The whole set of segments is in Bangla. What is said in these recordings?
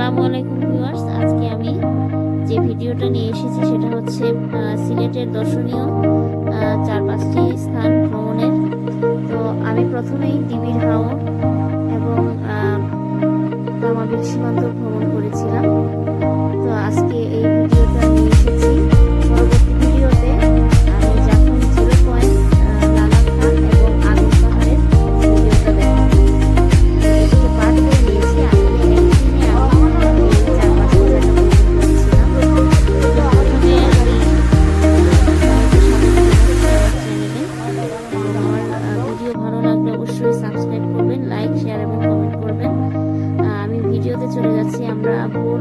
আসসালামু আলাইকুম ভিউয়ার্স, আজকে আমি যে ভিডিওটা নিয়ে এসেছি সেটা হচ্ছে সিলেটের দর্শনীয় 4-5টি স্থান ভ্রমণের। তো আমি প্রথমেই ডিবির হাওর এবং তামাবিল সীমান্ত ভ্রমণ করেছিলাম। তো আজকে এই ভিডিওটা নিয়ে এসেছি। পরবর্তী ভিডিওতে আমি জাফলং জিরো পয়েন্ট, লালা খান এবং আগুন পাহাড়ের ভিডিওটা দেখাবো। পাঠ করে নিয়েছি। আসলে একদিনে আমি 4-5 জায়গা ভ্রমণ করেছিলাম। প্রথমে আমি আমার ভিডিও ভালো লাগলে অবশ্যই সাবস্ক্রাইব করবেন, লাইক, শেয়ার এবং কমেন্ট করবেন। আমি ভিডিওতে চলে যাচ্ছি। আমরা ভোর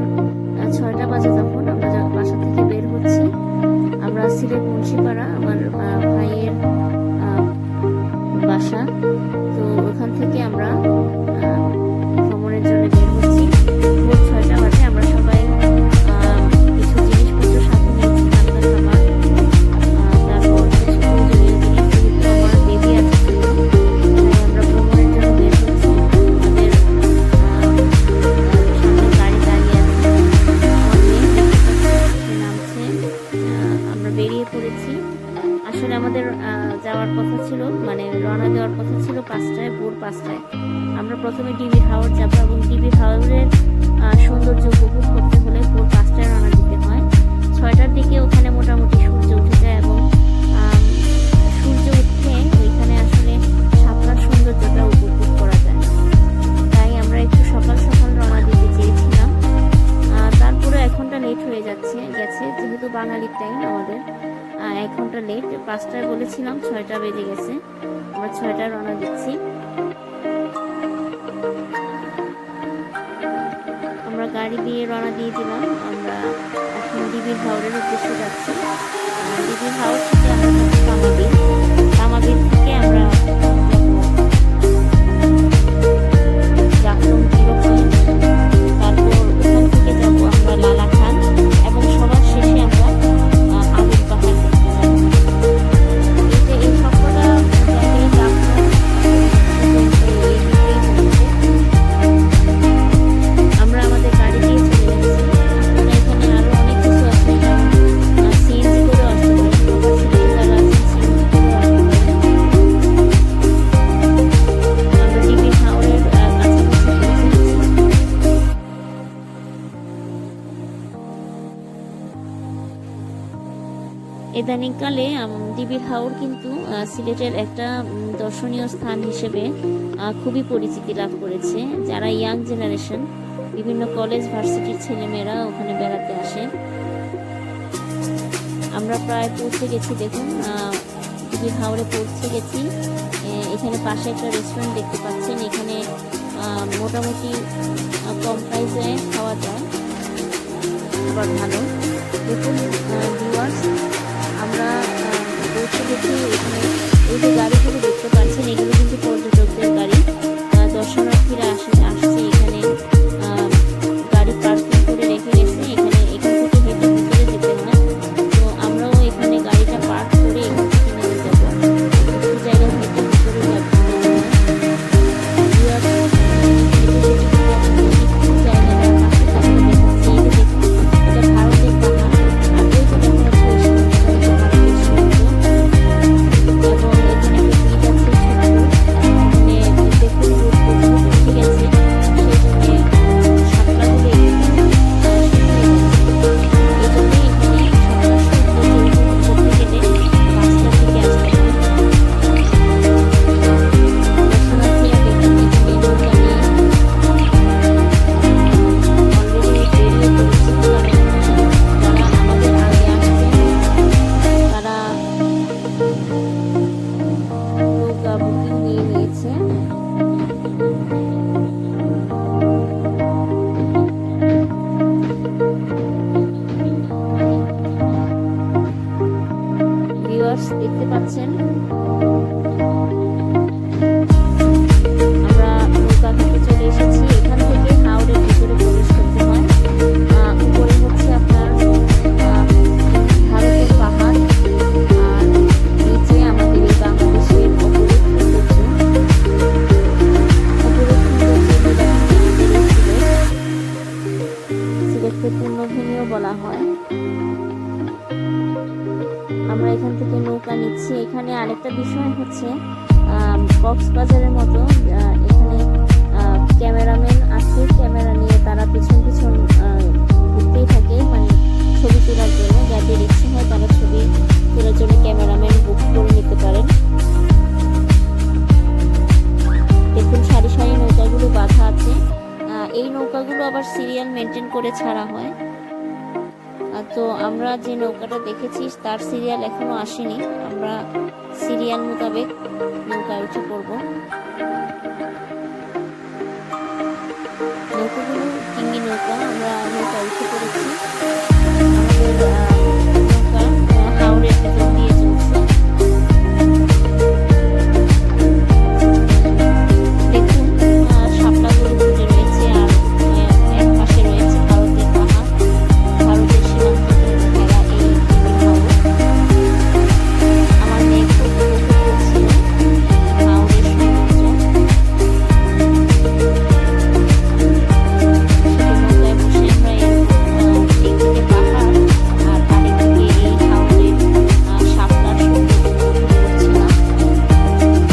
6টা বাজে তখন আমরা বাসা থেকে বের হচ্ছি। আমরা সিলেট মুন্সিপাড়া, আমার ভাইয়ের বাসা। তো ওখান থেকে আমরা ভ্রমণের জন্য বের হচ্ছি। ভোর 6টা বাজে। আমরা সবাই কিছু জিনিসপত্র সাথে নিয়েছি, ঠান্ডা খাবার, তারপর কিছু প্রয়োজনীয় জিনিস। যেহেতু আমার বেবি আছে, তাই আমরা ভ্রমণের জন্য বের হচ্ছি। আমাদের সামনে গাড়ি দাঁড়িয়ে আছে, আমার মেয়ে নামছে। আমরা বেরিয়ে পড়েছি। আসলে আমাদের যাওয়ার কথা ছিল, মানে রওনা দেওয়ার কথা ছিল 5টায়, ভোর 5টায়। আমরা প্রথমে ডিবি হাওর যাব এবং ডিবি হাওরের সৌন্দর্য উপভোগ করতে হলে ভোর 5টায় রওনা দিতে হয়। 6টার দিকে ওখানে মোটামুটি সূর্য উঠে যায় এবং সূর্য উঠে ওইখানে আসলে শাপলার সৌন্দর্যটা উপভোগ করা যায়। তাই আমরা একটু সকাল সকাল রওনা দিতে চেয়েছিলাম। তারপরে 1 ঘন্টা লেট হয়ে গেছে, যেহেতু বাঙালির টাইম আমাদের 1 ঘন্টা লেট। 5টায় বলেছিলাম, 6টা বেজে গেছে। আমরা 6টায় রওনা দিচ্ছি। আমরা গাড়ি দিয়ে রওনা দিয়ে দিলাম। আমরা এখন ডিবির হাওরের উদ্দেশ্যে যাচ্ছি। ডিবির হাওর থেকে আমরা তামাবিল থেকে আমরা জাফলং জিরো পয়েন্ট, তারপর ওখান থেকে যাবো আমরা লালা খান এবং সবার শেষে আমরা আগুন পাহাড় দেখতে যাবো। এই সবকটা জায়গায় জাফলং আমরা আমাদের গাড়ি দিয়ে চলে যাচ্ছি। আসলে এখানে আরো অনেক কিছু আছে, যেমন সিএনজি করে আসতে পারে, প্রবাসী যারা আছে সিএনজি করে আসতে পারে। আমরা ডিবি হাওরের কাছাকাছি পৌঁছেছি। ইদানিংকালে ডিবির হাওর কিন্তু সিলেটের একটা দর্শনীয় স্থান হিসেবে খুবই পরিচিতি লাভ করেছে। যারা ইয়াং জেনারেশন, বিভিন্ন কলেজ ভার্সিটির ছেলেমেয়েরা ওখানে বেড়াতে আসে। আমরা প্রায় পৌঁছে গেছি। দেখুন, ডিবির হাওরে পৌঁছে গেছি। এখানে পাশে একটা রেস্টুরেন্ট দেখতে পাচ্ছেন। এখানে মোটামুটি কম প্রাইসে খাওয়া যায়, আবার ভালো। দেখুন ভিউয়ার্স, আমরা পৌঁছে গেছি। এখানে এই যে গাড়িগুলো দেখতে পাচ্ছেন, এগুলো কিন্তু পর্যটকদের গাড়ি। দর্শনার্থীরা আসছে এখানে গাড়ি পার্কিং করে রেখে গেছে। এখান থেকে হেঁটে ভিতরে যেতে হয়। তো আমরাও এখানে গাড়িটা পার্ক করে এখান থেকে নেমে যাবো। একটু জায়গা হেঁটে ভিতরে যাবো। দেখতে পাচ্ছেন আমরা নৌকা থেকে চলে এসেছি। এখান থেকে হাওরের ভিতরে প্রবেশ করতে হয়। উপরে হচ্ছে আপনার ভারতের পাহাড়, আর নিচে আমাদের এই বাংলাদেশের অপরূপ সৌন্দর্য। রাজধানীও বলা হয়। আমরা এখান থেকে নৌকা নিচ্ছি। এখানে আরেকটা বিষয় হচ্ছে কক্সবাজারের মতো এখানে ক্যামেরাম্যান আছে, ক্যামেরা নিয়ে তারা পিছন পিছন ঘুরতেই থাকে, মানে ছবি তোলার জন্য। যাদের ইচ্ছে হয় তারা ছবি তোলার জন্য ক্যামেরাম্যান বুক করে নিতে পারেন। দেখুন সারি সারি নৌকাগুলো বাঁধা আছে। এই নৌকাগুলো আবার সিরিয়াল মেনটেন করে ছাড়া হয়। তো আমরা যে নৌকাটা দেখেছি তার সিরিয়াল এখনো আসেনি, আমরা সিরিয়াল মোতাবেক নৌকায় উঠে পড়বো। নৌকাগুলো কিঙ্গি নৌকা, আমরা নৌকায় উঠে পড়েছি। আমাদের নৌকা হাওড়ের ভেতর দিয়ে চলছে। দেখুন শাপলাগুলো ফুটে রয়েছে, আর এক পাশে রয়েছে ভারতের পাহাড়, ভারতের সীমান্ত ঘেরা এই হাওর। আমার মেয়ে খুব উপভোগ করছিল হাওরের সৌন্দর্য। নৌকায় বসে আমরা একদিকে পাহাড় আর আরেকদিকে এই হাওরের শাপলার সৌন্দর্য উপভোগ করছিলাম।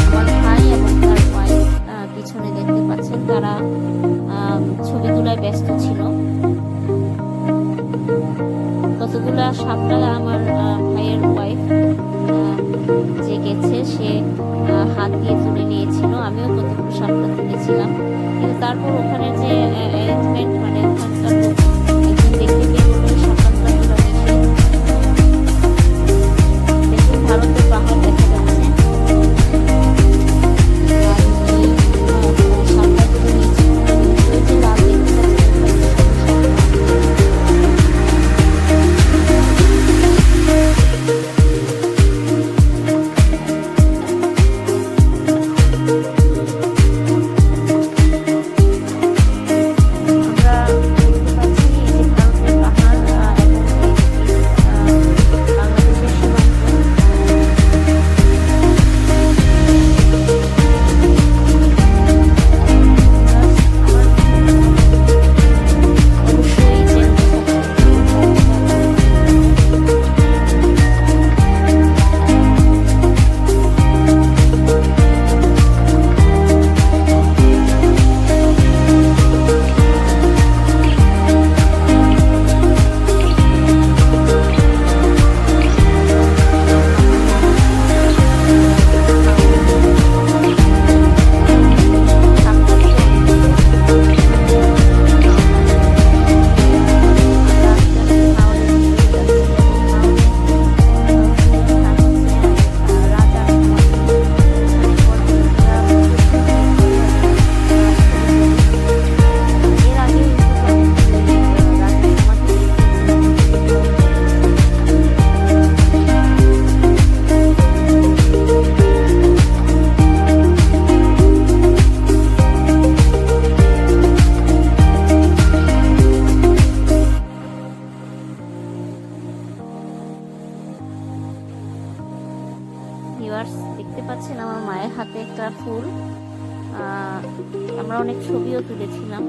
আমার ভাই এবং তার ওয়াইফ পিছনে দেখতে পাচ্ছেন, তারা ছবি তোলায় ব্যস্ত ছিল। কতগুলা শাপলা আমার ভাইয়ের ওয়াইফ যে গেছে সে হাত দিয়ে তুলে নিয়েছিল, আমিও কতগুলো শাপলা তুলেছিলাম। কিন্তু তারপর ওখানে যে অ্যারেঞ্জমেন্ট, মানে ওখানকার লোক একজন দেখতে পেয়ে বলল শাপলা তোলা নিষেধ। দেখুন ভারতের পাহাড় দেখা যাচ্ছে। শাপলাগুলো নিচে ওই যে লাল দেখতে পাচ্ছেন, আমরা দেখতে পাচ্ছি এই যে ভারতের পাহাড় এবং বাংলাদেশের সীমান্ত। অবশ্যই ভিউয়ার্স দেখতে পাচ্ছেন আমার মায়ের হাতে একটা ফুল। আমরা অনেক ছবিও তুলেছিলাম।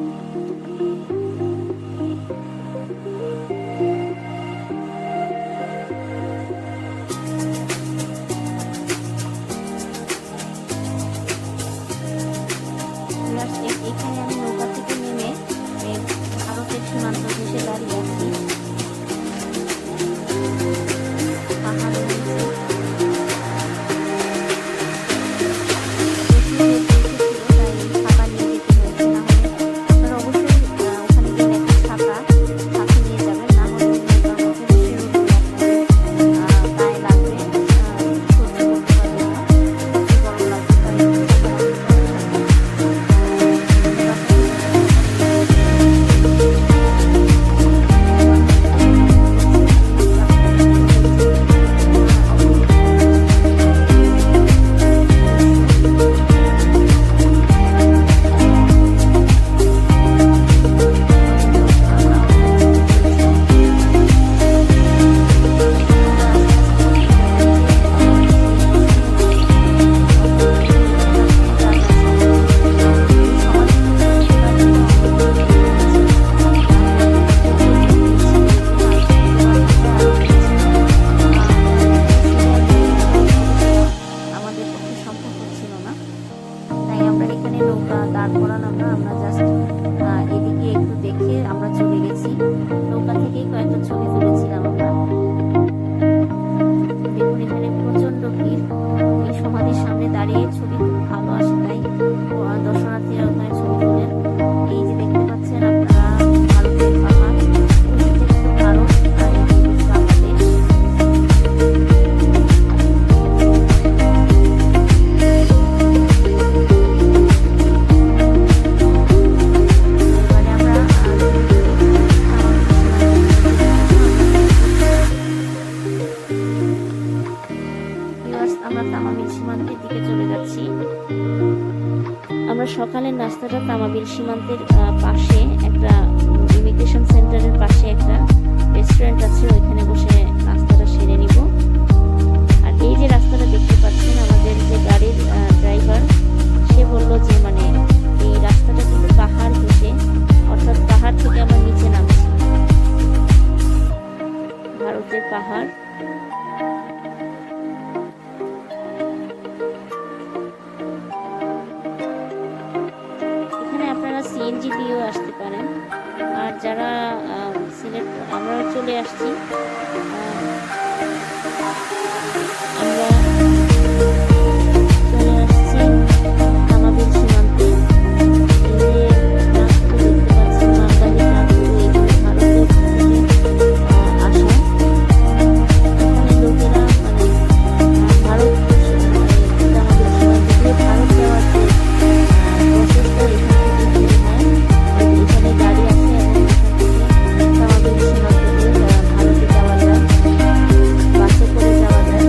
এখানে আমি নৌকা থেকে নেমে ভারতের সীমান্ত ঘেঁষে দাঁড়িয়ে আছি। পাহাড়ের নিচে প্রচুর রোদ উঠেছিল, তাই ছাতা নিয়ে যেতে হয়েছে। না হলে আপনারা অবশ্যই রাস্তাটা তামাবিল সীমান্তের পাশে একটা ইমিগ্রেশন সেন্টারের পাশে একটা রেস্টুরেন্ট আছে, ওইখানে বসে নাস্তাটা সেরে নিব। আর এই যে রাস্তাটা দেখতে পাচ্ছেন, আমাদের যে গাড়ির ড্রাইভার সে বলল যে মানে এই রাস্তাটা কিন্তু পাহাড় ঘেঁষে, অর্থাৎ পাহাড় থেকে আমরা নিচে নামছি, ভারতের পাহাড়। এখানে আপনারা সিএনজি দিয়েও আসতে পারেন। আর যারা সিলেট, আমরা চলে আসছি, আমরা চলে আসছি তামাবিল সীমান্তে। এই যে ট্রাকগুলো দেখতে পাচ্ছেন, মালবাহী ট্রাকগুলো, এগুলো ভারতের থেকে আসা। এখানে লোকেরা মানে ভারত তামাবিল সীমান্ত দিয়ে ভারত যাওয়ার যে প্রসেসটা এখান থেকে শুরু হয়। এখানে গাড়ি আছে এবং এখান থেকে তামাবিল সীমান্ত দিয়ে ভারতে যাওয়া যায়, বাসে করে যাওয়া যায়।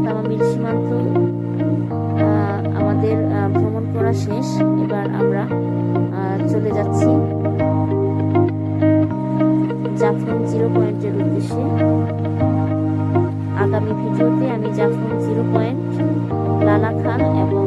তামাবিল সীমান্ত আমাদের ভ্রমণ করা শেষ। এবার আমরা চলে যাচ্ছি জাফলং 0 পয়েন্টের উদ্দেশ্যে। আগামী ভিডিওতে আমি জাফলং 0 পয়েন্ট, লালা খান এবং